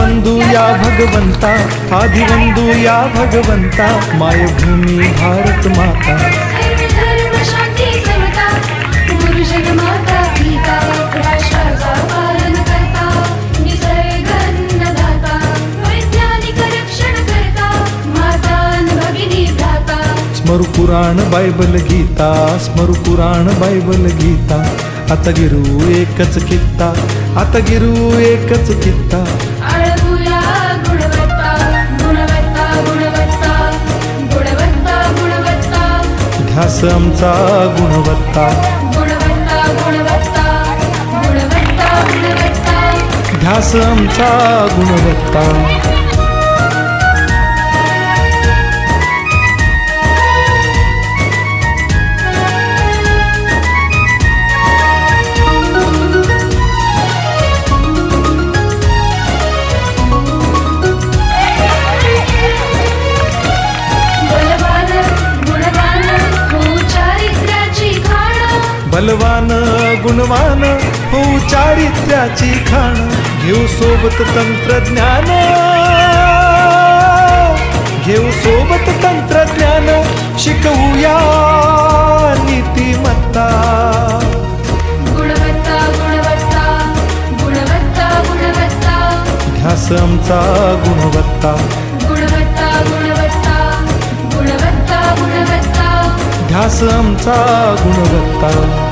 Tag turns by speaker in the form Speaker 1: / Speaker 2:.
Speaker 1: आदिवंदू या भगवंता, आदिवंदू या भगवंता, मायभूमी भारत माता.
Speaker 2: सर्व धर्म शांती समता, गुरुजन माता पिता, राष्ट्राचा पालन करता, निसर्ग अन्नदाता, वैज्ञानिक रक्षण करता, माता अन भगिनी भ्राता.
Speaker 1: स्मरू पुराण बायबल गीता, स्मरू पुराण बायबल गीता. आता गिरू एकच कित्ता, आता गिरू एकच कित्ता.
Speaker 2: आळवूया गुणवत्ता, गुणवत्ता, गुणवत्ता, गुणवत्ता, गुणवत्ता.
Speaker 1: ध्यास आमचा गुणवत्ता,
Speaker 2: गुणवत्ता, गुणवत्ता, गुणवत्ता, गुणवत्ता.
Speaker 1: ध्यास आमचा गुणवत्ता. बलवान गुणवान हो चारित्र्याची खाण, घेऊ सोबत तंत्रज्ञान, घेऊ सोबत तंत्रज्ञान, शिकवूया नीतिमत्ता.
Speaker 2: गुणवत्ता, गुणवत्ता, गुणवत्ता, गुणवत्ता.
Speaker 1: ध्यास आमचा गुणवत्ता,
Speaker 2: गुणवत्ता, गुणवत्ता, गुणवत्ता, गुणवत्ता.
Speaker 1: ध्यास आमचा गुणवत्ता.